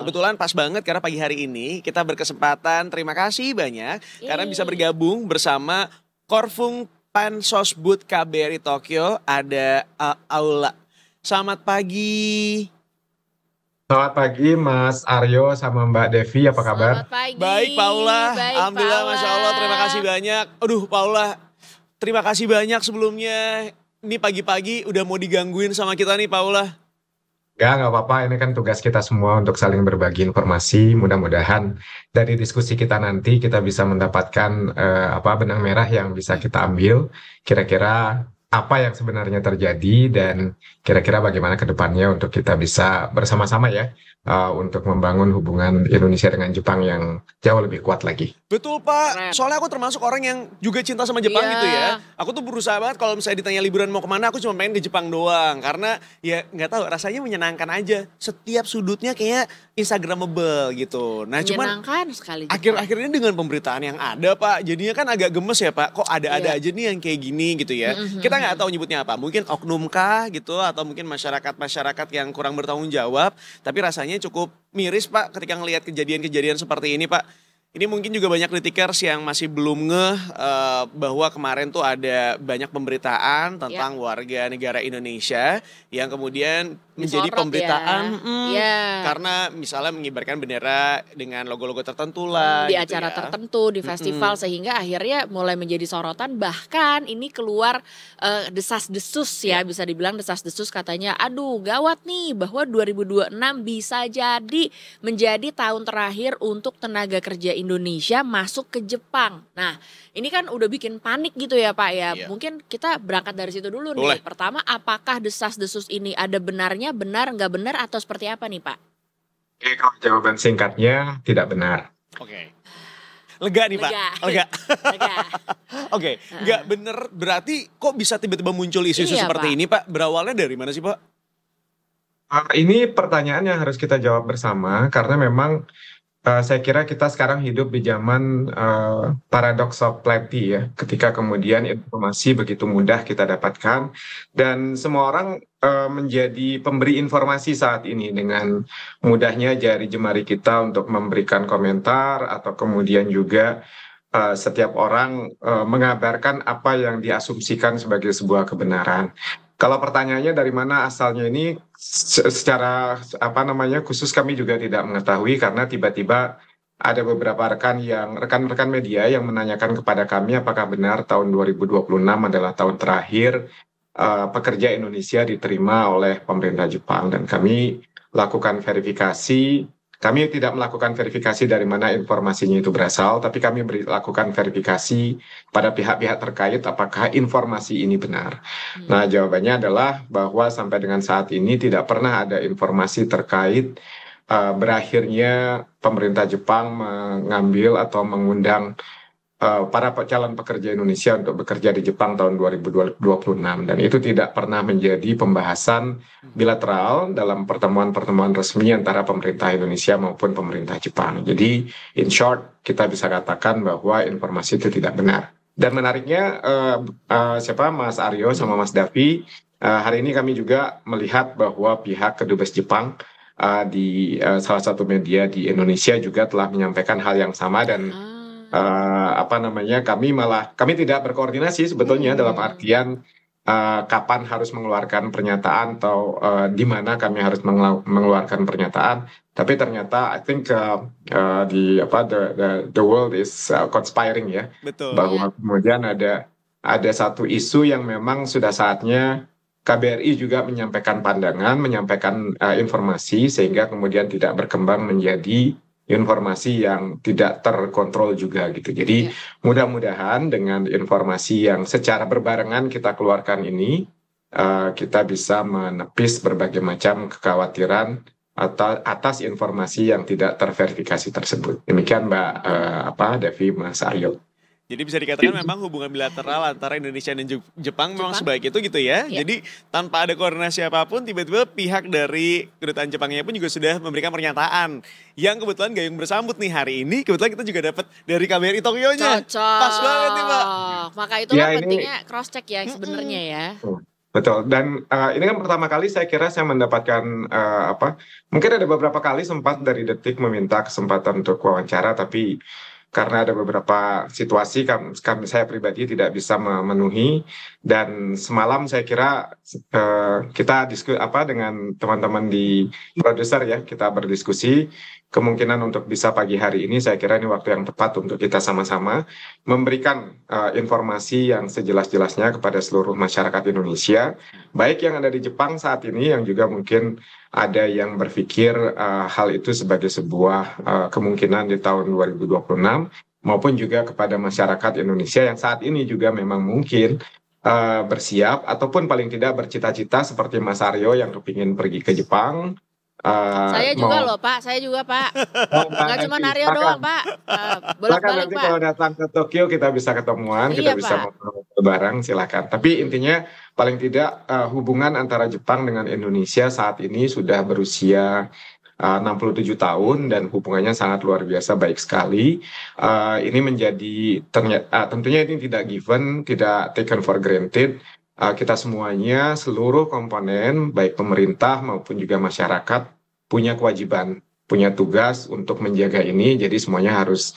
kebetulan pas banget karena pagi hari ini kita berkesempatan, terima kasih banyak karena bisa bergabung bersama Korfung Pansosbud KBRI Tokyo, ada Aula. Selamat pagi. Selamat pagi Mas Aryo sama Mbak Devi, apa kabar? Selamat pagi. Baik Paula, Baik, Alhamdulillah Paula. Masya Allah, terima kasih banyak. Aduh Paula, terima kasih banyak sebelumnya. Ini pagi-pagi udah mau digangguin sama kita nih Paula. Nggak apa-apa, ini kan tugas kita semua untuk saling berbagi informasi. Mudah-mudahan dari diskusi kita nanti kita bisa mendapatkan benang merah yang bisa kita ambil. Kira-kira apa yang sebenarnya terjadi dan kira-kira bagaimana ke depannya untuk kita bisa bersama-sama ya untuk membangun hubungan Indonesia dengan Jepang yang jauh lebih kuat lagi. Betul Pak, Keren. soalnya aku termasuk orang yang juga cinta sama Jepang Iya. gitu ya. Aku tuh berusaha banget kalau misalnya ditanya liburan mau kemana, aku cuma pengen ke Jepang doang. Karena ya nggak tahu, rasanya menyenangkan aja. Setiap sudutnya kayak Instagramable gitu. Nah cuman Menyenangkan sekali. Jepang. akhir-akhirnya dengan pemberitaan yang ada Pak, jadinya kan agak gemes ya Pak. Kok ada-ada Iya. aja nih yang kayak gini gitu ya. Kita nggak tahu nyebutnya apa. Mungkin oknum kah gitu atau mungkin masyarakat-masyarakat yang kurang bertanggung jawab. Tapi rasanya cukup miris Pak ketika ngelihat kejadian-kejadian seperti ini Pak. Ini mungkin juga banyak kritikers yang masih belum ngeh bahwa kemarin tuh ada banyak pemberitaan tentang warga negara Indonesia yang kemudian menjadi Disorot pemberitaan ya. karena misalnya mengibarkan bendera dengan logo-logo tertentu lah Di gitu acara ya. tertentu, di festival, sehingga akhirnya mulai menjadi sorotan. Bahkan ini keluar desas-desus ya, bisa dibilang desas-desus, katanya aduh gawat nih bahwa 2026 bisa jadi menjadi tahun terakhir untuk tenaga kerja Indonesia masuk ke Jepang. Nah ini kan udah bikin panik gitu ya Pak ya. Iya. Mungkin kita berangkat dari situ dulu Boleh. nih. Pertama, apakah desas-desus ini ada benarnya, benar nggak benar, atau seperti apa nih Pak? Oke, kalau jawaban singkatnya tidak benar. Oke. Lega nih Pak. Lega. Lega. Oke, nggak bener berarti kok bisa tiba-tiba muncul isu-isu Iya, seperti Pak. ini Pak? Berawalnya dari mana sih Pak? Ini pertanyaan yang harus kita jawab bersama karena memang saya kira kita sekarang hidup di zaman paradox of plenty ya, ketika kemudian informasi begitu mudah kita dapatkan dan semua orang menjadi pemberi informasi saat ini dengan mudahnya jari jemari kita untuk memberikan komentar atau kemudian juga setiap orang mengabarkan apa yang diasumsikan sebagai sebuah kebenaran. Kalau pertanyaannya dari mana asalnya ini secara khusus kami juga tidak mengetahui karena tiba-tiba ada beberapa rekan-rekan media yang menanyakan kepada kami apakah benar tahun 2026 adalah tahun terakhir pekerja Indonesia diterima oleh pemerintah Jepang dan kami lakukan verifikasi. Kami tidak melakukan verifikasi dari mana informasinya itu berasal, tapi kami lakukan verifikasi pada pihak-pihak terkait apakah informasi ini benar. Nah, jawabannya adalah bahwa sampai dengan saat ini tidak pernah ada informasi terkait berakhirnya pemerintah Jepang mengambil atau mengundang para calon pekerja Indonesia untuk bekerja di Jepang tahun 2026 dan itu tidak pernah menjadi pembahasan bilateral dalam pertemuan-pertemuan resmi antara pemerintah Indonesia maupun pemerintah Jepang. Jadi in short kita bisa katakan bahwa informasi itu tidak benar. Dan menariknya Mas Aryo sama Mas Davi, hari ini kami juga melihat bahwa pihak kedubes Jepang di salah satu media di Indonesia juga telah menyampaikan hal yang sama dan kami tidak berkoordinasi sebetulnya dalam artian kapan harus mengeluarkan pernyataan atau di mana kami harus mengeluarkan pernyataan. Tapi ternyata I think the world is conspiring ya. Betul. Bahwa kemudian ada satu isu yang memang sudah saatnya KBRI juga menyampaikan pandangan, menyampaikan informasi sehingga kemudian tidak berkembang menjadi informasi yang tidak terkontrol juga gitu. Jadi mudah-mudahan dengan informasi yang secara berbarengan kita keluarkan ini kita bisa menepis berbagai macam kekhawatiran atas informasi yang tidak terverifikasi tersebut. Demikian Mbak Devi, Mas Aryo. Jadi bisa dikatakan memang hubungan bilateral antara Indonesia dan Jepang memang sebaik itu gitu ya. Jadi tanpa ada koordinasi apapun tiba-tiba pihak dari kedutaan Jepangnya pun juga sudah memberikan pernyataan. Yang kebetulan gayung bersambut nih hari ini. Kebetulan kita juga dapat dari KBRI Tokyo-nya. Cocok. Pas banget nih Pak. Maka itulah pentingnya cross check ya sebenarnya ya. Betul. Dan ini kan pertama kali saya kira saya mendapatkan mungkin ada beberapa kali sempat dari Detik meminta kesempatan untuk wawancara, tapi karena ada beberapa situasi saya pribadi tidak bisa memenuhi. Dan semalam saya kira kita dengan teman-teman di produser ya, kita berdiskusi kemungkinan untuk bisa pagi hari ini. Saya kira ini waktu yang tepat untuk kita sama-sama memberikan informasi yang sejelas-jelasnya kepada seluruh masyarakat Indonesia, baik yang ada di Jepang saat ini, yang juga mungkin ada yang berpikir hal itu sebagai sebuah kemungkinan di tahun 2026, maupun juga kepada masyarakat Indonesia yang saat ini juga memang mungkin bersiap ataupun paling tidak bercita-cita seperti Mas Aryo yang kepingin pergi ke Jepang. Saya juga loh Pak, saya juga Pak. Nggak cuma Aryo doang Pak. Bolak-balik nanti Pak. kalau datang ke Tokyo kita bisa ketemuan, kita Iya, bisa Pak. ngobrol bareng, silakan. Tapi intinya paling tidak hubungan antara Jepang dengan Indonesia saat ini sudah berusia 67 tahun dan hubungannya sangat luar biasa baik sekali. Ini menjadi tentunya ini tidak given, tidak taken for granted. Kita semuanya, seluruh komponen, baik pemerintah maupun juga masyarakat, punya kewajiban, punya tugas untuk menjaga ini. Jadi semuanya harus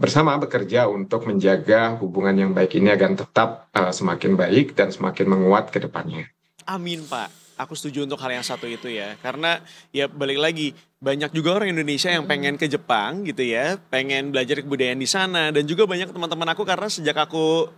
bersama bekerja untuk menjaga hubungan yang baik ini agar tetap semakin baik dan semakin menguat ke depannya. Amin Pak. Aku setuju untuk hal yang satu itu ya. Karena ya balik lagi, banyak juga orang Indonesia yang pengen ke Jepang gitu ya. Pengen belajar kebudayaan di sana. Dan juga banyak teman-teman aku, karena sejak aku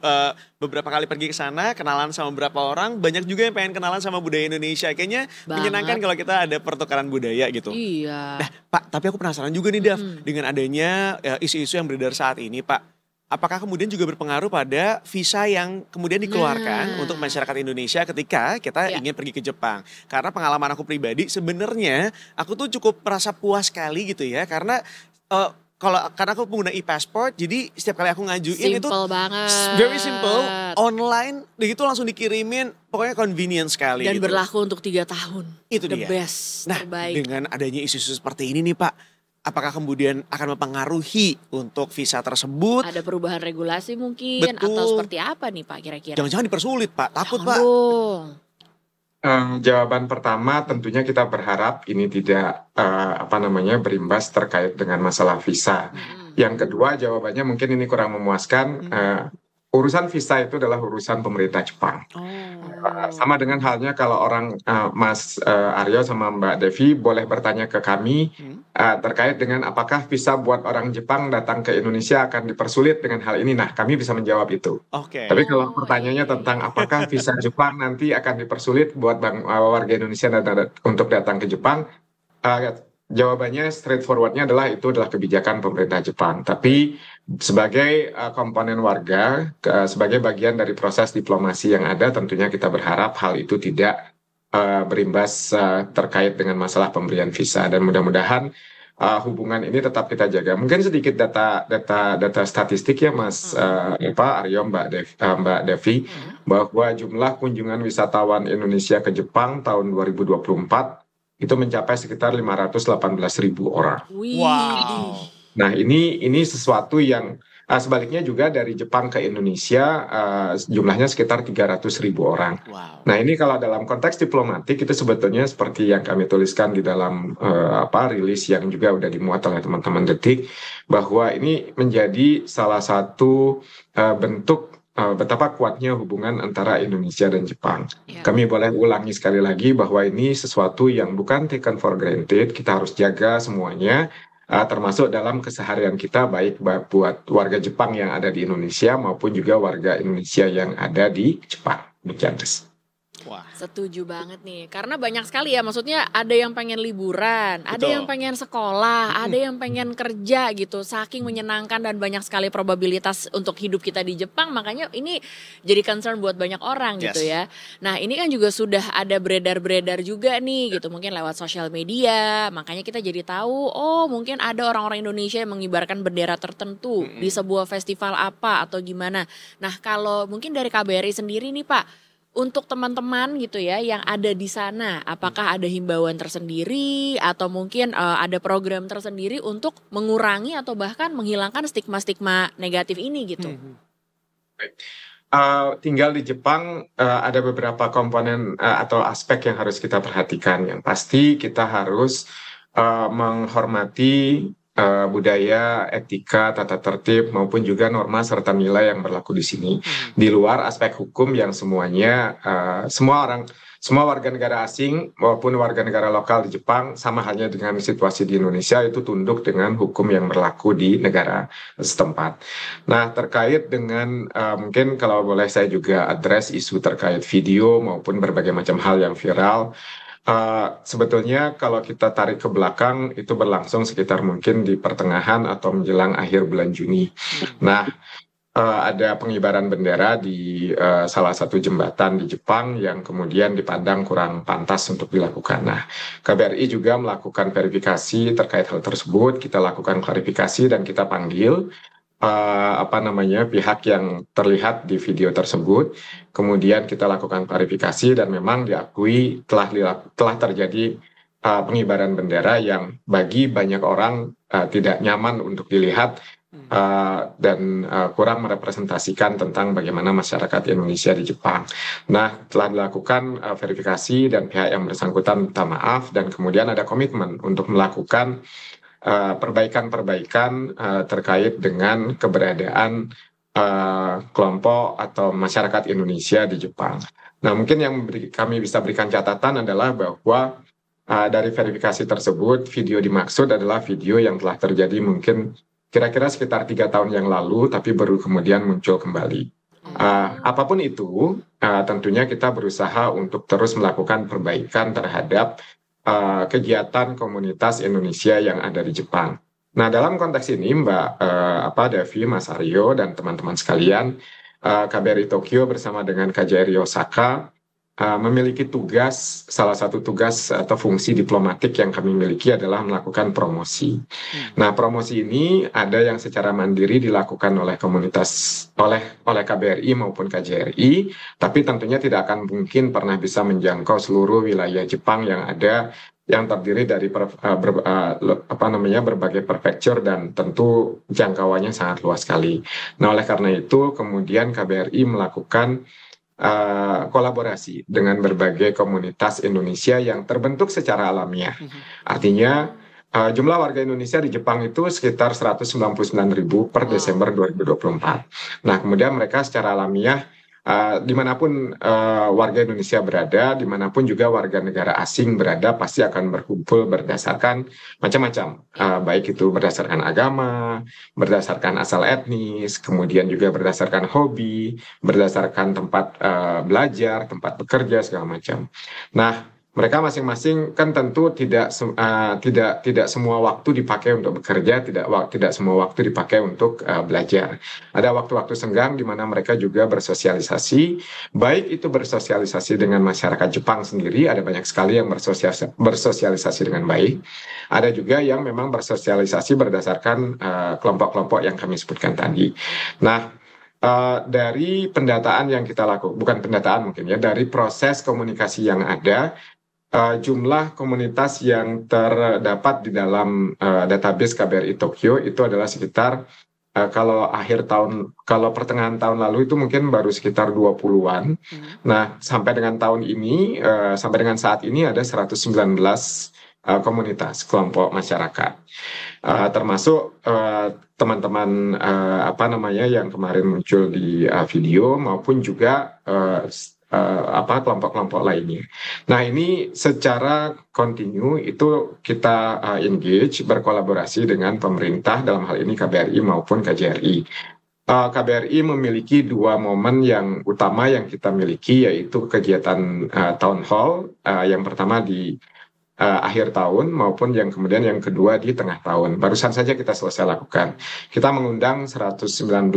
beberapa kali pergi ke sana, kenalan sama beberapa orang, banyak juga yang pengen kenalan sama budaya Indonesia. Kayaknya menyenangkan kalau kita ada pertukaran budaya gitu. Iya. Nah Pak, tapi aku penasaran juga nih Dav, dengan adanya isu-isu yang beredar saat ini Pak. Apakah kemudian juga berpengaruh pada visa yang kemudian dikeluarkan untuk masyarakat Indonesia ketika kita ingin pergi ke Jepang? Karena pengalaman aku pribadi sebenarnya aku tuh cukup merasa puas sekali gitu ya, karena karena aku pengguna e-passport, jadi setiap kali aku ngajuin itu Simple banget. very simple, online, begitu langsung dikirimin, pokoknya convenient sekali. Dan gitu. berlaku untuk 3 tahun. Itu The dia. best, Nah, terbaik. dengan adanya isu-isu seperti ini nih Pak, apakah kemudian akan mempengaruhi untuk visa tersebut? Ada perubahan regulasi mungkin, Betul. atau seperti apa nih Pak kira-kira? Jangan-jangan dipersulit Pak, takut Jangan Pak. dong. Jawaban pertama tentunya kita berharap ini tidak berimbas terkait dengan masalah visa. Yang kedua jawabannya mungkin ini kurang memuaskan. Urusan visa itu adalah urusan pemerintah Jepang. Sama dengan halnya kalau orang Mas Aryo sama Mbak Devi boleh bertanya ke kami terkait dengan apakah visa buat orang Jepang datang ke Indonesia akan dipersulit dengan hal ini. Nah, kami bisa menjawab itu. Oke. Tapi kalau pertanyaannya tentang apakah visa Jepang nanti akan dipersulit buat warga Indonesia untuk datang ke Jepang, jawabannya straightforwardnya adalah itu adalah kebijakan pemerintah Jepang. Tapi sebagai komponen warga, sebagai bagian dari proses diplomasi yang ada, tentunya kita berharap hal itu tidak berimbas terkait dengan masalah pemberian visa. Dan mudah-mudahan hubungan ini tetap kita jaga. Mungkin sedikit data statistik ya Mas Aryo, Mbak Devi, bahwa jumlah kunjungan wisatawan Indonesia ke Jepang tahun 2024 itu mencapai sekitar 518.000 orang. Wow. Nah ini sesuatu yang sebaliknya juga dari Jepang ke Indonesia jumlahnya sekitar 300.000 orang. Wow. Nah ini kalau dalam konteks diplomatik itu sebetulnya seperti yang kami tuliskan di dalam rilis yang juga udah dimuat oleh teman-teman Detik, bahwa ini menjadi salah satu bentuk betapa kuatnya hubungan antara Indonesia dan Jepang. Kami boleh ulangi sekali lagi bahwa ini sesuatu yang bukan taken for granted, kita harus jaga semuanya, termasuk dalam keseharian kita, baik buat warga Jepang yang ada di Indonesia maupun juga warga Indonesia yang ada di Jepang. Demikian. Wah. Setuju banget nih, karena banyak sekali ya, maksudnya ada yang pengen liburan, ada yang pengen sekolah, ada yang pengen kerja gitu, saking menyenangkan dan banyak sekali probabilitas untuk hidup kita di Jepang, makanya ini jadi concern buat banyak orang gitu ya. Nah ini kan juga sudah ada beredar-beredar juga nih gitu, mungkin lewat sosial media, makanya kita jadi tahu, oh mungkin ada orang-orang Indonesia yang mengibarkan bendera tertentu di sebuah festival apa atau gimana. Nah kalau mungkin dari KBRI sendiri nih Pak, untuk teman-teman gitu ya yang ada di sana, apakah ada himbauan tersendiri atau mungkin ada program tersendiri untuk mengurangi atau bahkan menghilangkan stigma-stigma negatif ini gitu? Tinggal di Jepang ada beberapa komponen atau aspek yang harus kita perhatikan. Yang pasti kita harus menghormati budaya, etika, tata tertib maupun juga norma serta nilai yang berlaku di sini. Di luar aspek hukum yang semuanya semua warga negara asing maupun warga negara lokal di Jepang sama halnya dengan situasi di Indonesia itu tunduk dengan hukum yang berlaku di negara setempat. Nah, terkait dengan mungkin kalau boleh saya juga address isu terkait video maupun berbagai macam hal yang viral. Sebetulnya kalau kita tarik ke belakang itu berlangsung sekitar mungkin di pertengahan atau menjelang akhir bulan Juni. Nah, ada pengibaran bendera di salah satu jembatan di Jepang yang kemudian dipandang kurang pantas untuk dilakukan. Nah, KBRI juga melakukan verifikasi terkait hal tersebut. Kita lakukan klarifikasi dan kita panggil pihak yang terlihat di video tersebut. Kemudian kita lakukan klarifikasi dan memang diakui telah terjadi pengibaran bendera yang bagi banyak orang tidak nyaman untuk dilihat dan kurang merepresentasikan tentang bagaimana masyarakat Indonesia di Jepang. Nah, telah dilakukan verifikasi dan pihak yang bersangkutan minta maaf dan kemudian ada komitmen untuk melakukan perbaikan-perbaikan terkait dengan keberadaan kelompok atau masyarakat Indonesia di Jepang. Nah, mungkin yang kami bisa berikan catatan adalah bahwa dari verifikasi tersebut, video dimaksud adalah video yang telah terjadi mungkin kira-kira sekitar 3 tahun yang lalu, tapi baru kemudian muncul kembali. Apapun itu, tentunya kita berusaha untuk terus melakukan perbaikan terhadap kegiatan komunitas Indonesia yang ada di Jepang. Nah, dalam konteks ini, Mbak Devi, Mas Aryo, dan teman-teman sekalian, KBRI Tokyo bersama dengan KJRI Osaka memiliki salah satu tugas atau fungsi diplomatik yang kami miliki adalah melakukan promosi. Nah, promosi ini ada yang secara mandiri dilakukan oleh komunitas, oleh KBRI maupun KJRI, tapi tentunya tidak akan mungkin pernah bisa menjangkau seluruh wilayah Jepang yang ada, yang terdiri dari berbagai prefecture dan tentu jangkauannya sangat luas sekali. Nah, oleh karena itu kemudian KBRI melakukan kolaborasi dengan berbagai komunitas Indonesia yang terbentuk secara alamiah. Artinya jumlah warga Indonesia di Jepang itu sekitar 199.000 per Desember 2024. Nah, kemudian mereka secara alamiah dimanapun warga Indonesia berada, dimanapun juga warga negara asing berada, pasti akan berkumpul berdasarkan macam-macam, baik itu berdasarkan agama, berdasarkan asal etnis, kemudian juga berdasarkan hobi, berdasarkan tempat belajar, tempat bekerja, segala macam. Nah, mereka masing-masing kan tentu tidak semua waktu dipakai untuk bekerja, tidak semua waktu dipakai untuk belajar. Ada waktu-waktu senggang di mana mereka juga bersosialisasi, baik itu bersosialisasi dengan masyarakat Jepang sendiri, ada banyak sekali yang bersosialisasi dengan baik. Ada juga yang memang bersosialisasi berdasarkan kelompok-kelompok yang kami sebutkan tadi. Nah, dari pendataan yang kita lakukan, bukan pendataan mungkin ya, dari proses komunikasi yang ada, jumlah komunitas yang terdapat di dalam database KBRI Tokyo itu adalah sekitar kalau pertengahan tahun lalu itu mungkin baru sekitar 20-an. Nah, sampai dengan tahun ini, sampai dengan saat ini ada 119 komunitas, kelompok masyarakat. Termasuk teman-teman yang kemarin muncul di video maupun juga kelompok-kelompok lainnya. Nah, ini secara kontinu itu kita engage, berkolaborasi dengan pemerintah, dalam hal ini KBRI maupun KJRI. KBRI memiliki 2 momen yang utama yang kita miliki, yaitu kegiatan town hall, yang pertama di akhir tahun maupun yang kemudian yang kedua di tengah tahun. Barusan saja kita selesai lakukan. Kita mengundang 119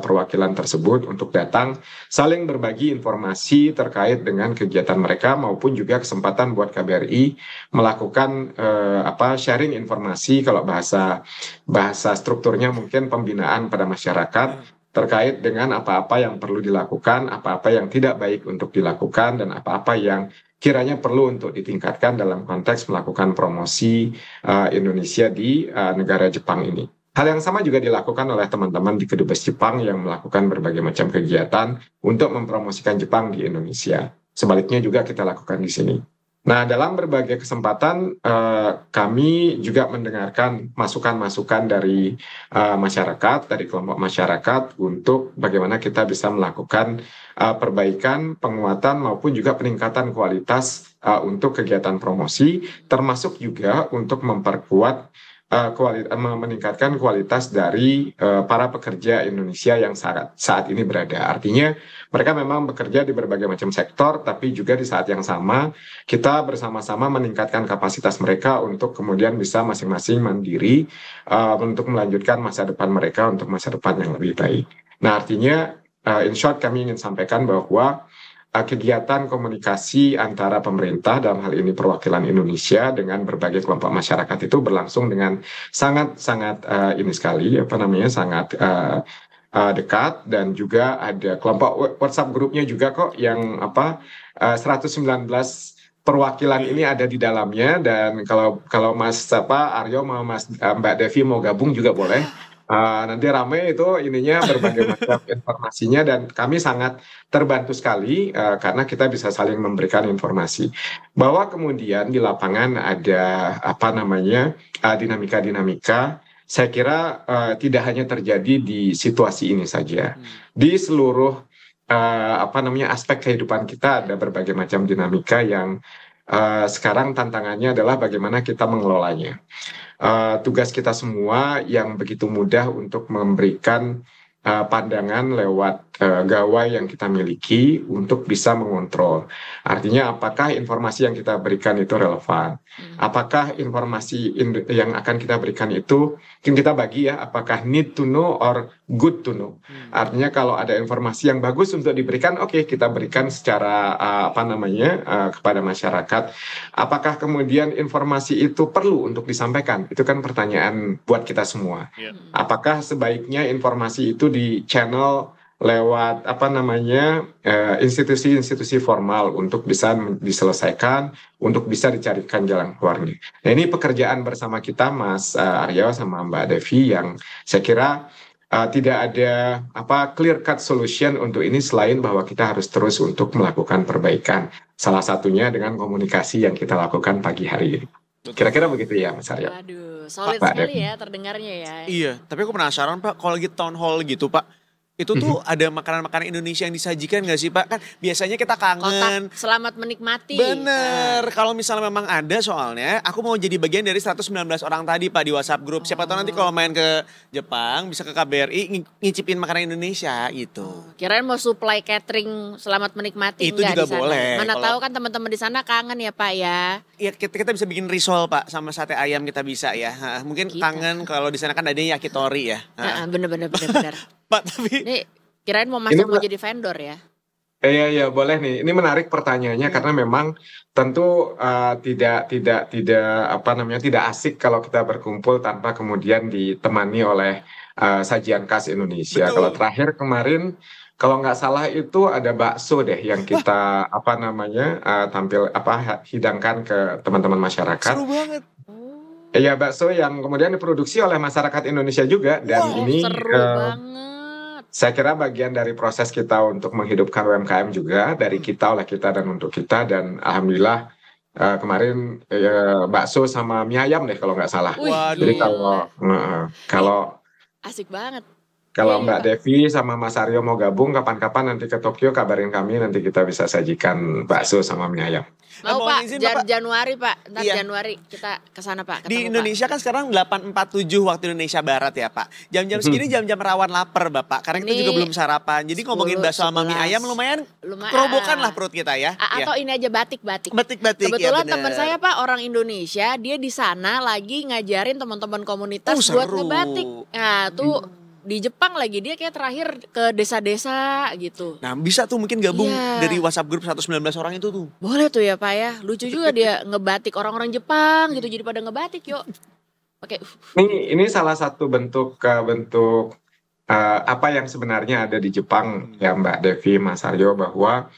perwakilan tersebut untuk datang saling berbagi informasi terkait dengan kegiatan mereka maupun juga kesempatan buat KBRI melakukan sharing informasi, kalau bahasa strukturnya mungkin pembinaan pada masyarakat terkait dengan apa-apa yang perlu dilakukan, apa-apa yang tidak baik untuk dilakukan, dan apa-apa yang kiranya perlu untuk ditingkatkan dalam konteks melakukan promosi Indonesia di negara Jepang ini. Hal yang sama juga dilakukan oleh teman-teman di Kedubes Jepang yang melakukan berbagai macam kegiatan untuk mempromosikan Jepang di Indonesia. Sebaliknya juga kita lakukan di sini. Nah, dalam berbagai kesempatan kami juga mendengarkan masukan-masukan dari masyarakat, dari kelompok masyarakat untuk bagaimana kita bisa melakukan perbaikan, penguatan maupun juga peningkatan kualitas untuk kegiatan promosi, termasuk juga untuk memperkuat meningkatkan kualitas dari para pekerja Indonesia yang saat ini berada. Artinya mereka memang bekerja di berbagai macam sektor, tapi juga di saat yang sama kita bersama-sama meningkatkan kapasitas mereka untuk kemudian bisa masing-masing mandiri untuk melanjutkan masa depan mereka untuk masa depan yang lebih baik. Nah, artinya in short kami ingin sampaikan bahwa kegiatan komunikasi antara pemerintah dalam hal ini perwakilan Indonesia dengan berbagai kelompok masyarakat itu berlangsung dengan sangat ini sekali sangat dekat, dan juga ada kelompok WhatsApp grupnya juga kok yang 119 perwakilan ini ada di dalamnya, dan kalau Mas Aryo mau Mbak Devi mau gabung juga boleh. Nanti rame itu ininya berbagai macam informasinya, dan kami sangat terbantu sekali karena kita bisa saling memberikan informasi bahwa kemudian di lapangan ada dinamika-dinamika. Saya kira tidak hanya terjadi di situasi ini saja, di seluruh aspek kehidupan kita ada berbagai macam dinamika yang sekarang tantangannya adalah bagaimana kita mengelolanya. Tugas kita semua yang begitu mudah untuk memberikan pandangan lewat gawai yang kita miliki untuk bisa mengontrol. Artinya apakah informasi yang kita berikan itu relevan? Apakah informasi yang akan kita berikan itu, mungkin kita bagi ya, apakah need to know or good to know. Artinya kalau ada informasi yang bagus untuk diberikan, oke, kita berikan secara kepada masyarakat. Apakah kemudian informasi itu perlu untuk disampaikan? Itu kan pertanyaan buat kita semua. Apakah sebaiknya informasi itu di channel lewat institusi-institusi formal untuk bisa diselesaikan, untuk bisa dicarikan jalan keluarnya. Nah, ini pekerjaan bersama kita Mas Aryo sama Mbak Devi yang saya kira tidak ada clear cut solution untuk ini selain bahwa kita harus terus untuk melakukan perbaikan. Salah satunya dengan komunikasi yang kita lakukan pagi hari ini. Kira-kira begitu ya Mas Aryo. Waduh, solid sekali ya terdengarnya ya. Iya, tapi aku penasaran Pak, kalau lagi town hall gitu Pak, itu tuh ada makanan-makanan Indonesia yang disajikan nggak sih Pak? Kan biasanya kita kangen. Kotak selamat menikmati. Bener, kalau misalnya memang ada, soalnya aku mau jadi bagian dari 119 orang tadi Pak di WhatsApp grup. Siapa tahu nanti kalau main ke Jepang bisa ke KBRI ngicipin makanan Indonesia gitu. Kirain mau supply catering selamat menikmati. Itu juga disana. boleh. Mana tahu kan teman-teman di sana kangen ya Pak ya. Iya, kita bisa bikin risol Pak sama sate ayam kita bisa ya. Mungkin kangen kalau di sana kan adanya yakitori ya. Bener. Pak, tapi ini kirain mau masuk mau jadi vendor ya? Iya boleh nih. Ini menarik pertanyaannya karena memang tentu tidak asik kalau kita berkumpul tanpa kemudian ditemani oleh sajian khas Indonesia. Betul. Kalau terakhir kemarin, kalau nggak salah itu ada bakso deh yang kita hidangkan ke teman-teman masyarakat. Seru banget. Iya, bakso yang kemudian diproduksi oleh masyarakat Indonesia juga, dan ini seru banget. Saya kira bagian dari proses kita untuk menghidupkan UMKM juga, dari kita, oleh kita, dan untuk kita. Dan alhamdulillah kemarin bakso sama mie ayam deh kalau nggak salah. Jadi kalau asik banget. Kalau Mbak Devi sama Mas Aryo mau gabung kapan-kapan nanti ke Tokyo, kabarin kami, nanti kita bisa sajikan bakso sama mie ayam. Mau Pak, Januari Pak, ntar Januari kita kesana Pak. Di Indonesia kan sekarang 8.47 waktu Indonesia Barat ya Pak. Jam-jam segini jam-jam rawan lapar Bapak, karena kita juga belum sarapan. Jadi ngomongin bakso sama mie ayam lumayan kerobokan lah perut kita ya. Atau ini aja batik-batik. Batik-batik. Kebetulan teman saya Pak orang Indonesia, dia di sana lagi ngajarin teman-teman komunitas buat ngebatik. Nah tuh di Jepang lagi, dia kayak terakhir ke desa-desa gitu. Nah bisa tuh mungkin gabung dari WhatsApp grup 119 orang itu tuh. Boleh tuh ya Pak ya. Lucu juga dia ngebatik orang-orang Jepang gitu, jadi pada ngebatik yuk. Oke. Ini salah satu bentuk apa yang sebenarnya ada di Jepang ya Mbak Devi, Mas Aryo, bahwa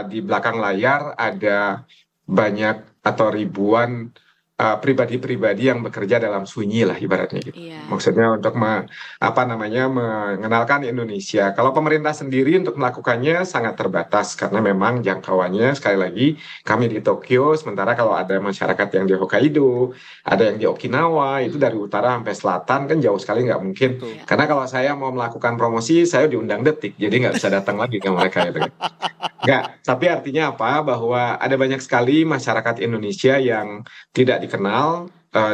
di belakang layar ada banyak atau ribuan pribadi-pribadi yang bekerja dalam sunyi lah ibaratnya gitu. Iya. Maksudnya untuk mengenalkan Indonesia. Kalau pemerintah sendiri untuk melakukannya sangat terbatas karena memang jangkauannya sekali lagi kami di Tokyo, sementara kalau ada masyarakat yang di Hokkaido, ada yang di Okinawa, itu dari utara sampai selatan kan jauh sekali nggak mungkin. Betul. Karena kalau saya mau melakukan promosi, saya diundang Detik, jadi nggak bisa datang lagi ke mereka gitu. Nggak, tapi artinya apa? Bahwa ada banyak sekali masyarakat Indonesia yang tidak dikenal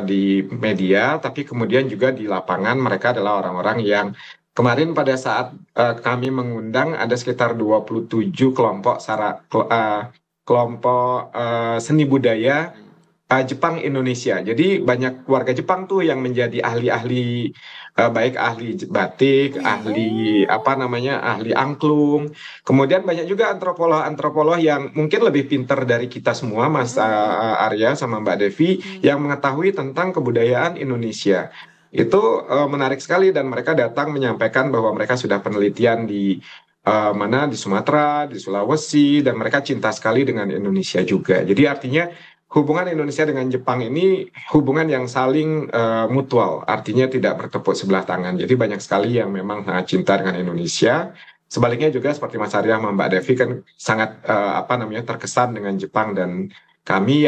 di media, tapi kemudian juga di lapangan mereka adalah orang-orang yang kemarin pada saat kami mengundang ada sekitar 27 kelompok seni budaya Jepang Indonesia. Jadi banyak warga Jepang tuh yang menjadi ahli-ahli baik ahli batik, ahli ahli angklung. Kemudian banyak juga antropolog yang mungkin lebih pintar dari kita semua, Mas Arya sama Mbak Devi, yang mengetahui tentang kebudayaan Indonesia. Itu menarik sekali dan mereka datang menyampaikan bahwa mereka sudah penelitian di di Sumatera, di Sulawesi, dan mereka cinta sekali dengan Indonesia juga. Jadi artinya hubungan Indonesia dengan Jepang ini hubungan yang saling mutual, artinya tidak bertepuk sebelah tangan. Jadi banyak sekali yang memang sangat cinta dengan Indonesia. Sebaliknya juga seperti Mas Arya sama Mbak Devi kan sangat terkesan dengan Jepang, dan kami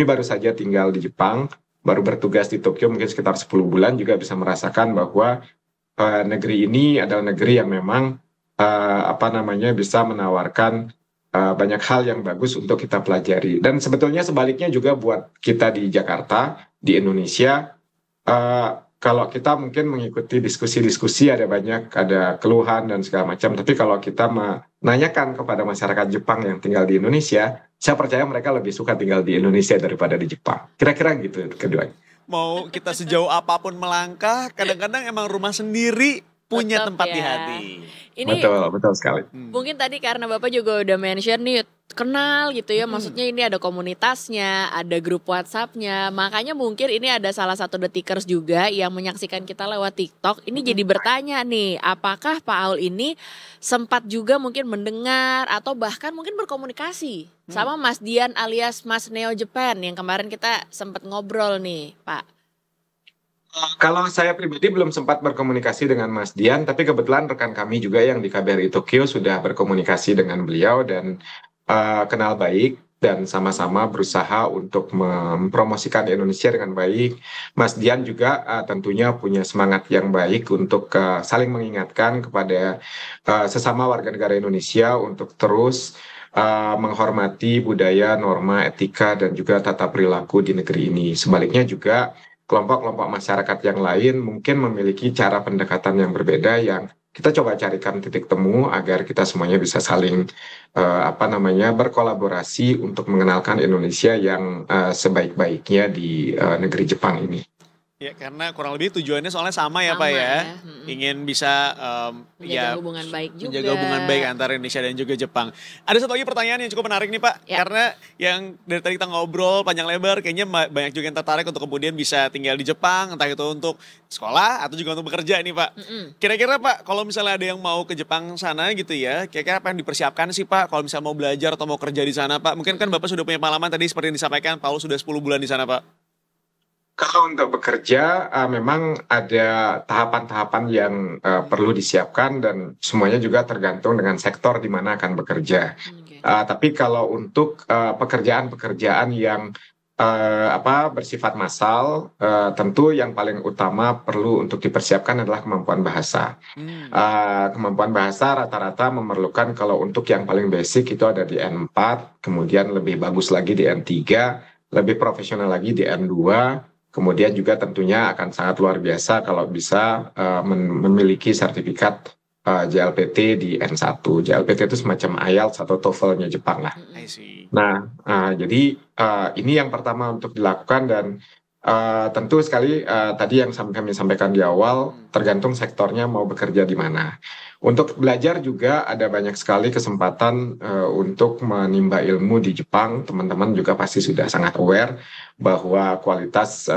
baru saja tinggal di Jepang, baru bertugas di Tokyo mungkin sekitar 10 bulan juga bisa merasakan bahwa negeri ini adalah negeri yang memang bisa menawarkan banyak hal yang bagus untuk kita pelajari. Dan sebetulnya sebaliknya juga buat kita di Jakarta, di Indonesia, kalau kita mungkin mengikuti diskusi-diskusi ada keluhan dan segala macam, tapi kalau kita menanyakan kepada masyarakat Jepang yang tinggal di Indonesia, saya percaya mereka lebih suka tinggal di Indonesia daripada di Jepang. Kira-kira gitu keduanya. Mau kita sejauh apapun melangkah, kadang-kadang emang rumah sendiri punya Tetap tempat ya. di hati. Ini Betul sekali. mungkin tadi karena Bapak juga udah mention nih, kenal gitu ya, maksudnya ini ada komunitasnya, ada grup WhatsApp-nya, makanya mungkin ini ada salah satu detikers juga yang menyaksikan kita lewat TikTok. Ini jadi bertanya nih, apakah Pak Aul ini sempat juga mungkin mendengar atau bahkan mungkin berkomunikasi sama Mas Dian alias Mas Neo Japan yang kemarin kita sempat ngobrol nih, Pak? Kalau saya pribadi belum sempat berkomunikasi dengan Mas Dian, tapi kebetulan rekan kami juga yang di KBRI Tokyo sudah berkomunikasi dengan beliau dan kenal baik, dan sama-sama berusaha untuk mempromosikan Indonesia dengan baik. Mas Dian juga tentunya punya semangat yang baik untuk saling mengingatkan kepada sesama warga negara Indonesia untuk terus menghormati budaya, norma, etika, dan juga tata perilaku di negeri ini. Sebaliknya juga kelompok-kelompok masyarakat yang lain mungkin memiliki cara pendekatan yang berbeda yang kita coba carikan titik temu agar kita semuanya bisa saling berkolaborasi untuk mengenalkan Indonesia yang sebaik-baiknya di negeri Jepang ini. Ya, karena kurang lebih tujuannya soalnya sama ya Sama Pak ya. ya. Ingin bisa Menjaga hubungan baik juga. menjaga hubungan baik antara Indonesia dan juga Jepang. Ada satu lagi pertanyaan yang cukup menarik nih Pak. Ya. Karena yang dari tadi kita ngobrol panjang lebar, kayaknya banyak juga yang tertarik untuk kemudian bisa tinggal di Jepang, entah itu untuk sekolah atau juga untuk bekerja nih Pak. Kira-kira Pak, kalau misalnya ada yang mau ke Jepang sana gitu ya, kira-kira apa yang dipersiapkan sih Pak kalau misalnya mau belajar atau mau kerja di sana Pak? Mungkin kan Bapak sudah punya pengalaman tadi seperti yang disampaikan, Paul sudah 10 bulan di sana Pak. Kalau untuk bekerja, memang ada tahapan-tahapan yang perlu disiapkan dan semuanya juga tergantung dengan sektor di mana akan bekerja. Tapi kalau untuk pekerjaan-pekerjaan yang bersifat massal, tentu yang paling utama perlu untuk dipersiapkan adalah kemampuan bahasa. Kemampuan bahasa rata-rata memerlukan kalau untuk yang paling basic itu ada di N4, kemudian lebih bagus lagi di N3, lebih profesional lagi di N2. Kemudian juga tentunya akan sangat luar biasa kalau bisa memiliki sertifikat JLPT di N1. JLPT itu semacam IELTS atau TOEFL-nya Jepang lah. Nah, jadi ini yang pertama untuk dilakukan, dan tentu sekali tadi yang kami sampaikan di awal, tergantung sektornya mau bekerja di mana. Untuk belajar juga ada banyak sekali kesempatan untuk menimba ilmu di Jepang. Teman-teman juga pasti sudah sangat aware bahwa kualitas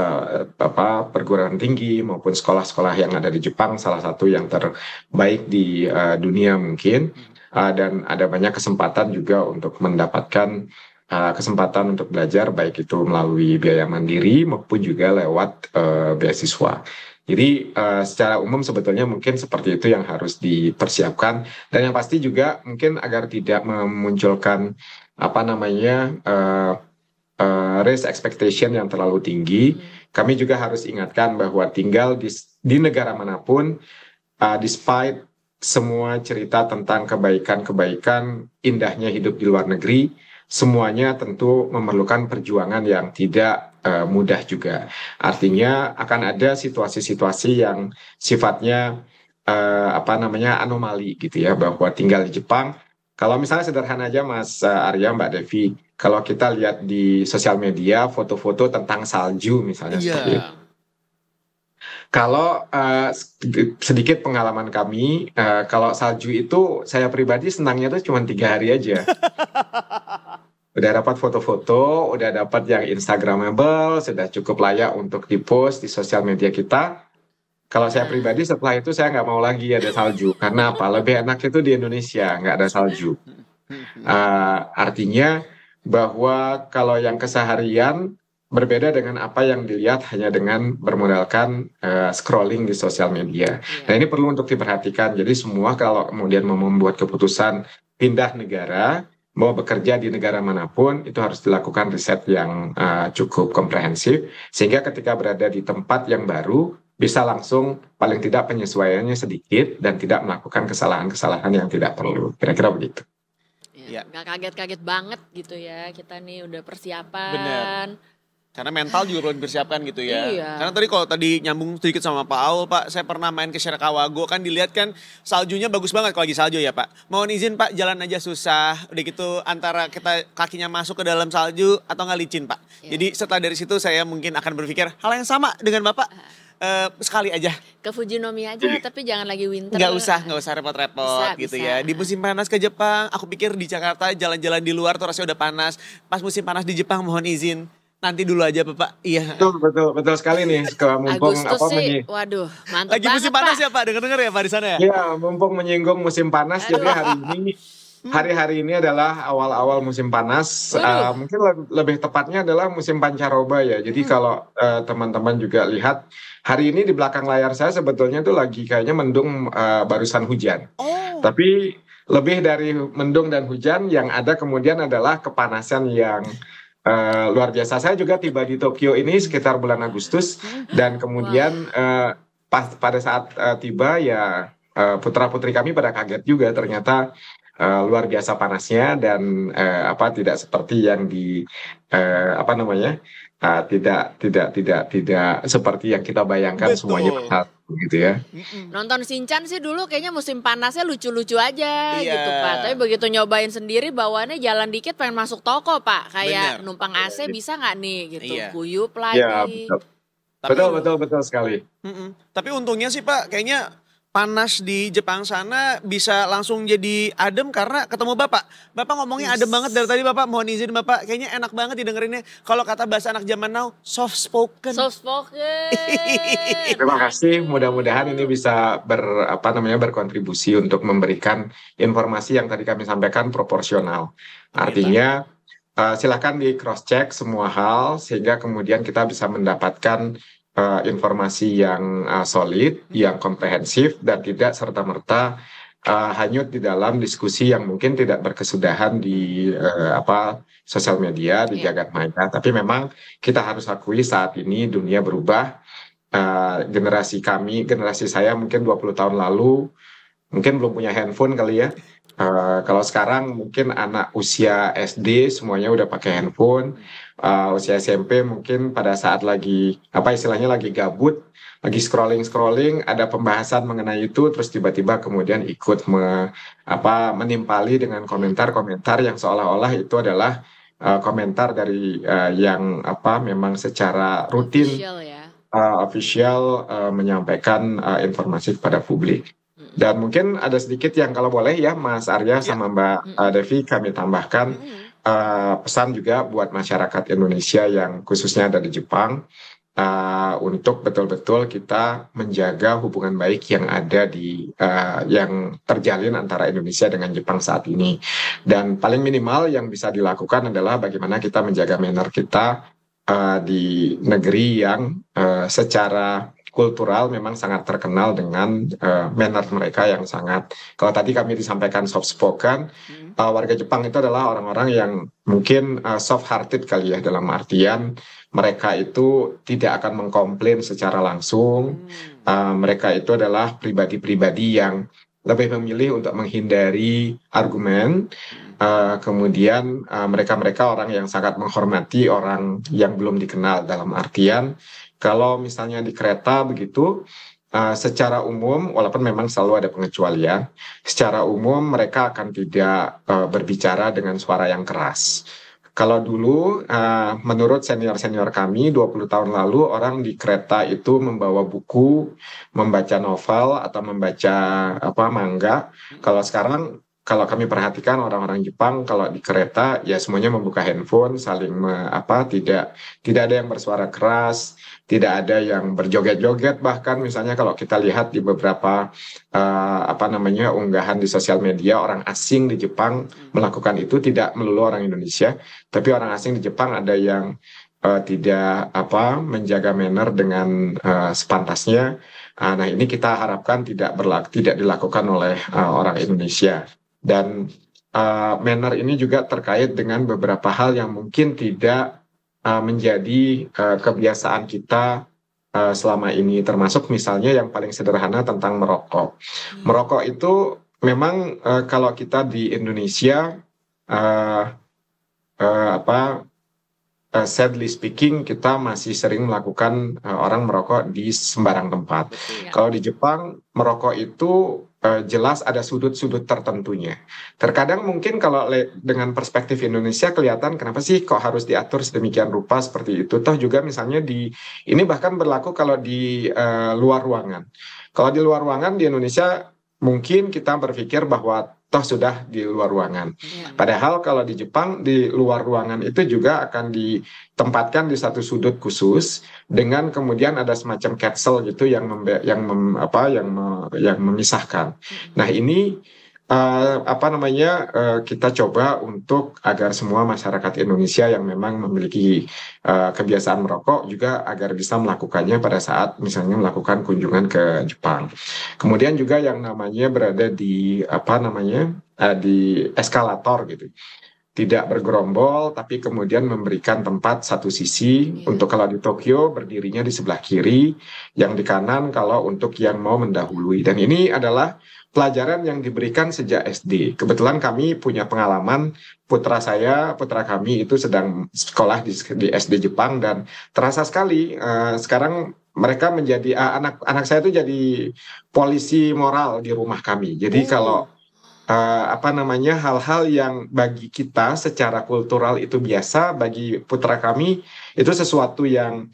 perguruan tinggi maupun sekolah-sekolah yang ada di Jepang salah satu yang terbaik di dunia mungkin. Dan ada banyak kesempatan juga untuk mendapatkan kesempatan untuk belajar baik itu melalui biaya mandiri maupun juga lewat beasiswa. Jadi secara umum sebetulnya mungkin seperti itu yang harus dipersiapkan, dan yang pasti juga mungkin agar tidak memunculkan apa namanya raise expectation yang terlalu tinggi. Kami juga harus ingatkan bahwa tinggal di negara manapun, despite semua cerita tentang kebaikan-kebaikan indahnya hidup di luar negeri, semuanya tentu memerlukan perjuangan yang tidak mudah juga. Artinya akan ada situasi-situasi yang sifatnya apa namanya anomali gitu ya, bahwa tinggal di Jepang. Kalau misalnya sederhana aja Mas Arya, Mbak Devi, kalau kita lihat di sosial media foto-foto tentang salju misalnya seperti itu. Kalau sedikit pengalaman kami, kalau salju itu saya pribadi senangnya tuh cuma 3 hari aja. Udah dapat foto-foto, udah dapat yang Instagramable, sudah cukup layak untuk dipost di sosial media kita. Kalau saya pribadi setelah itu saya nggak mau lagi ada salju. Karena apa? Lebih enak itu di Indonesia, nggak ada salju. Artinya bahwa kalau yang keseharian berbeda dengan apa yang dilihat hanya dengan bermodalkan scrolling di sosial media. Nah ini perlu untuk diperhatikan. Jadi semua kalau kemudian mau membuat keputusan pindah negara, mau bekerja di negara manapun, itu harus dilakukan riset yang cukup komprehensif. Sehingga ketika berada di tempat yang baru, bisa langsung paling tidak penyesuaiannya sedikit dan tidak melakukan kesalahan-kesalahan yang tidak perlu. Kira-kira begitu. Ya, nggak kaget-kaget banget gitu ya, kita nih udah persiapan. Bener. Karena mental juga perlu dipersiapkan gitu ya. Iya. Karena tadi kalau tadi nyambung sedikit sama Pak Aul, Pak, saya pernah main ke Sherakawago, kan dilihat kan saljunya bagus banget kalau lagi salju ya Pak. Mohon izin Pak, jalan aja susah. Udah gitu antara kita kakinya masuk ke dalam salju atau nggak licin Pak. Iya. Jadi setelah dari situ saya mungkin akan berpikir hal yang sama dengan Bapak. Sekali aja. Ke Fujinomiya aja, tapi jangan lagi winter. Nggak usah repot-repot gitu bisa. ya. Di musim panas ke Jepang, aku pikir di Jakarta jalan-jalan di luar tuh rasanya udah panas. Pas musim panas di Jepang mohon izin. Nanti dulu aja Bapak. Iya. Betul sekali nih. Mumpung Agustus sih, waduh mantap lagi banget musim panas Pak. ya Pak, denger-denger ya Pak di sana ya? Ya, mumpung menyinggung musim panas, jadi hari-hari ini adalah awal-awal musim panas. Mungkin lebih tepatnya adalah musim pancaroba ya. Jadi kalau teman-teman juga lihat, hari ini di belakang layar saya sebetulnya tuh lagi kayaknya mendung, barusan hujan. Tapi lebih dari mendung dan hujan, yang ada kemudian adalah kepanasan yang luar biasa. Saya juga tiba di Tokyo ini sekitar bulan Agustus, dan kemudian pada saat tiba ya putra-putri kami pada kaget juga, ternyata luar biasa panasnya, dan tidak seperti yang tidak seperti yang kita bayangkan. Betul. Semuanya benar gitu ya. Nonton Shinchan sih dulu kayaknya musim panasnya lucu-lucu aja Iya. gitu Pak. Tapi begitu nyobain sendiri bawaannya jalan dikit pengen masuk toko Pak. Kayak Bener. numpang AC bisa nggak nih gitu. Iya. Guyup Ya, lagi. betul sekali. Tapi untungnya sih Pak, kayaknya panas di Jepang sana bisa langsung jadi adem karena ketemu Bapak. Bapak ngomongnya adem banget dari tadi Bapak. Mohon izin Bapak, kayaknya enak banget didengerinnya. Kalau kata bahasa anak zaman now, soft spoken. Soft spoken. Terima kasih. Mudah-mudahan ini bisa berkontribusi untuk memberikan informasi yang tadi kami sampaikan proporsional. Artinya silakan di cross check semua hal sehingga kemudian kita bisa mendapatkan informasi yang solid, yang komprehensif, dan tidak serta-merta hanyut di dalam diskusi yang mungkin tidak berkesudahan di sosial media, di jagat maya. Tapi memang kita harus akui saat ini dunia berubah. Generasi saya mungkin 20 tahun lalu mungkin belum punya handphone kali ya. Kalau sekarang mungkin anak usia SD semuanya udah pakai handphone. Usia SMP mungkin pada saat lagi lagi gabut, lagi scrolling, ada pembahasan mengenai itu, terus tiba-tiba kemudian ikut menimpali dengan komentar-komentar yang seolah-olah itu adalah komentar dari yang memang secara rutin official menyampaikan informasi kepada publik. Dan mungkin ada sedikit yang kalau boleh ya Mas Arya sama Mbak Devi kami tambahkan pesan juga buat masyarakat Indonesia yang khususnya ada di Jepang. untuk betul-betul kita menjaga hubungan baik yang ada yang terjalin antara Indonesia dengan Jepang saat ini. Dan paling minimal yang bisa dilakukan adalah bagaimana kita menjaga manner kita di negeri yang secara kultural memang sangat terkenal dengan manner mereka yang sangat, kalau tadi kami disampaikan soft spoken, warga Jepang itu adalah orang-orang yang mungkin soft hearted kali ya, dalam artian mereka itu tidak akan mengkomplain secara langsung. Mereka itu adalah pribadi-pribadi yang lebih memilih untuk menghindari argumen. Kemudian mereka orang yang sangat menghormati orang yang belum dikenal, dalam artian kalau misalnya di kereta begitu, secara umum, walaupun memang selalu ada pengecualian, secara umum mereka akan tidak berbicara dengan suara yang keras. Kalau dulu, menurut senior-senior kami 20 tahun lalu, orang di kereta itu membawa buku, membaca novel atau membaca manga. Kalau sekarang, kalau kami perhatikan orang-orang Jepang kalau di kereta ya semuanya membuka handphone, saling tidak ada yang bersuara keras, tidak ada yang berjoget-joget, bahkan misalnya kalau kita lihat di beberapa unggahan di sosial media, orang asing di Jepang melakukan itu, tidak melulu orang Indonesia, tapi orang asing di Jepang ada yang tidak menjaga manner dengan sepantasnya. Nah, ini kita harapkan tidak dilakukan oleh orang Indonesia. Dan manner ini juga terkait dengan beberapa hal yang mungkin tidak menjadi kebiasaan kita selama ini, termasuk misalnya yang paling sederhana tentang merokok. Merokok itu memang kalau kita di Indonesia sadly speaking, kita masih sering melakukan orang merokok di sembarang tempat. Kalau di Jepang, merokok itu jelas ada sudut-sudut tertentunya. Terkadang mungkin kalau dengan perspektif Indonesia kelihatan kenapa sih kok harus diatur sedemikian rupa seperti itu. Toh juga misalnya ini bahkan berlaku kalau di luar ruangan. Kalau di luar ruangan di Indonesia mungkin kita berpikir bahwa toh sudah di luar ruangan. Padahal kalau di Jepang, di luar ruangan itu juga akan ditempatkan di satu sudut khusus dengan kemudian ada semacam capsule gitu yang memisahkan. Nah, ini kita coba untuk agar semua masyarakat Indonesia yang memang memiliki kebiasaan merokok juga agar bisa melakukannya pada saat misalnya melakukan kunjungan ke Jepang. Kemudian juga yang namanya berada di di eskalator gitu. Tidak bergerombol, tapi kemudian memberikan tempat satu sisi untuk kalau di Tokyo berdirinya di sebelah kiri, yang di kanan kalau untuk yang mau mendahului. Dan ini adalah pelajaran yang diberikan sejak SD. Kebetulan kami punya pengalaman, putra kami itu sedang sekolah di SD Jepang dan terasa sekali sekarang mereka menjadi anak saya itu jadi polisi moral di rumah kami. Jadi kalau hal-hal yang bagi kita secara kultural itu biasa, bagi putra kami itu sesuatu yang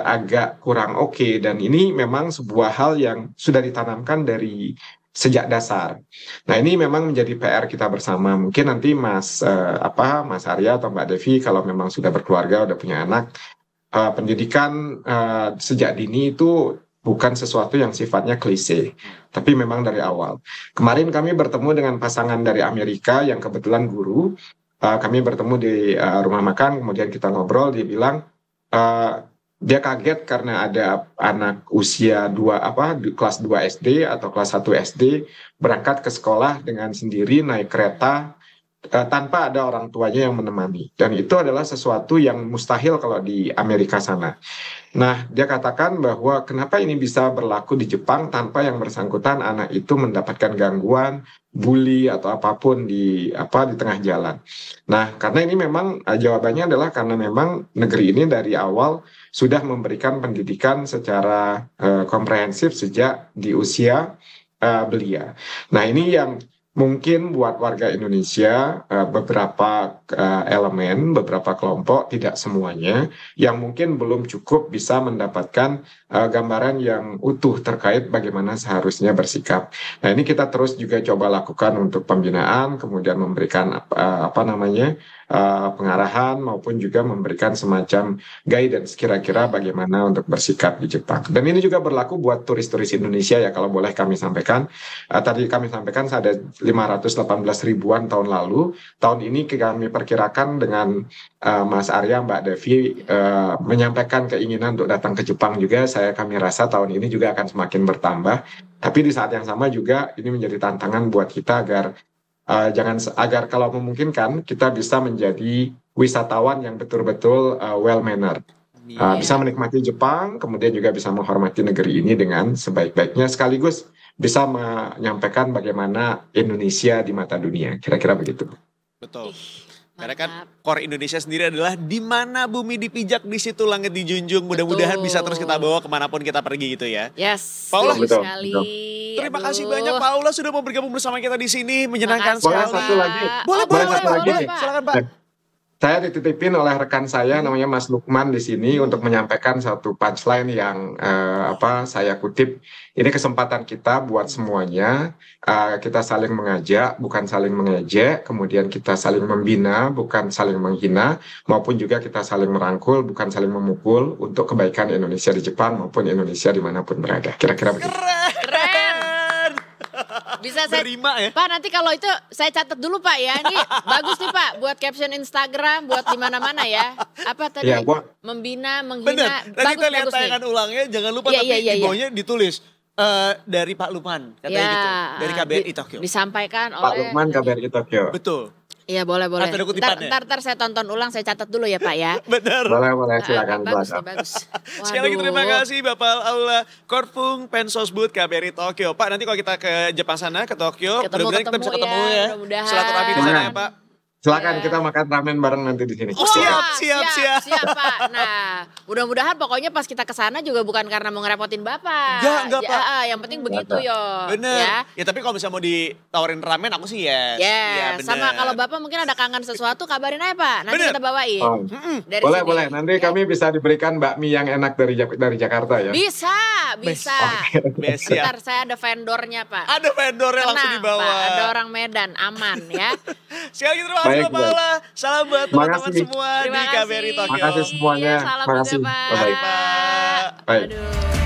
agak kurang oke. Dan ini memang sebuah hal yang sudah ditanamkan dari sejak dasar. Nah, ini memang menjadi PR kita bersama. Mungkin nanti Mas Arya atau Mbak Devi kalau memang sudah berkeluarga, udah punya anak, pendidikan sejak dini itu bukan sesuatu yang sifatnya klise, tapi memang dari awal. Kemarin kami bertemu dengan pasangan dari Amerika yang kebetulan guru. Kami bertemu di rumah makan, kemudian kita ngobrol, dia bilang dia kaget karena ada anak usia kelas 2 SD atau kelas 1 SD berangkat ke sekolah dengan sendiri naik kereta tanpa ada orang tuanya yang menemani. Dan itu adalah sesuatu yang mustahil kalau di Amerika sana. Nah, dia katakan bahwa kenapa ini bisa berlaku di Jepang tanpa yang bersangkutan anak itu mendapatkan gangguan, bully atau apapun di tengah jalan. Nah, karena ini memang jawabannya adalah karena memang negeri ini dari awal sudah memberikan pendidikan secara komprehensif sejak di usia belia. Nah, ini yang mungkin buat warga Indonesia beberapa elemen, beberapa kelompok, tidak semuanya, yang mungkin belum cukup bisa mendapatkan gambaran yang utuh terkait bagaimana seharusnya bersikap. Nah, ini kita terus juga coba lakukan untuk pembinaan, kemudian memberikan pengarahan maupun juga memberikan semacam guidance kira-kira bagaimana untuk bersikap di Jepang. Dan ini juga berlaku buat turis-turis Indonesia ya, kalau boleh kami sampaikan. Tadi kami sampaikan ada 518 ribuan tahun lalu. Tahun ini kami perkirakan dengan Mas Arya, Mbak Devi menyampaikan keinginan untuk datang ke Jepang juga, kami rasa tahun ini juga akan semakin bertambah. Tapi di saat yang sama juga ini menjadi tantangan buat kita agar kalau memungkinkan kita bisa menjadi wisatawan yang betul-betul well mannered. Bisa menikmati Jepang, kemudian juga bisa menghormati negeri ini dengan sebaik-baiknya, sekaligus bisa menyampaikan bagaimana Indonesia di mata dunia. Kira-kira begitu. Betul. Karena kan core Indonesia sendiri adalah di mana bumi dipijak, di situ langit dijunjung. Mudah-mudahan bisa terus kita bawa kemanapun kita pergi gitu ya. Yes, Paula, betul. Terima kasih banyak Paula sudah mau bergabung bersama kita di sini. Menyenangkan sekali. Boleh satu lagi. Boleh. Silakan Pak. Saya dititipin oleh rekan saya namanya Mas Lukman di sini untuk menyampaikan satu punchline yang saya kutip. Ini kesempatan kita buat semuanya. Kita saling mengajak, bukan saling mengejek. Kemudian kita saling membina, bukan saling menghina. Maupun juga kita saling merangkul, bukan saling memukul. Untuk kebaikan Indonesia di Jepang maupun Indonesia dimanapun berada. Kira-kira begitu. Keren. Bisa saya Berima ya. Pak, nanti kalau itu saya catat dulu Pak ya. Ini bagus nih Pak buat caption Instagram, buat di mana-mana ya. Apa tadi? Ya, membina, menghina. Benar. Nanti kita lihat tayangan ulangnya, jangan lupa tapi di bawahnya ditulis dari Pak Lukman katanya gitu. Dari KBRI Tokyo. Disampaikan oleh Pak Lukman KBRI Tokyo. Betul. Iya boleh. Harus ada kutipannya. Ntar saya tonton ulang, saya catat dulu ya Pak ya. Benar. Boleh, silakan. Bagus. Sekali lagi terima kasih Bapak Aula Korfung Pensosbud KBRI Tokyo. Pak, nanti kalau kita ke Jepang sana, ke Tokyo, mudah-mudahan kita bisa ketemu ya. Silaturahmi di sana ya Pak. Silakan kita makan ramen bareng nanti di sini. Oh, siap. Siap Pak. Nah, mudah-mudahan pokoknya pas kita ke sana juga bukan karena mau ngerepotin Bapak. Enggak Pak. Yang penting begitu yo. Bener. Ya tapi kalau misalnya mau ditawarin ramen aku sih yes. Ya, sama kalau Bapak mungkin ada kangen sesuatu kabarin aja Pak. Nanti kita bawain. Dari boleh. Nanti kami bisa diberikan bakmi yang enak dari Jakarta ya. Bisa. Siap. Ntar saya ada vendornya Pak. Ada vendornya langsung dibawa. Pak, ada orang Medan, aman ya. Sekali lagi terima kasih Bapak Aula. Salam buat teman-teman semua di KBRI Tokyo. Terima kasih semuanya. Salam Terima kasih. juga Pak. Mari Pak. Baik. Aduh.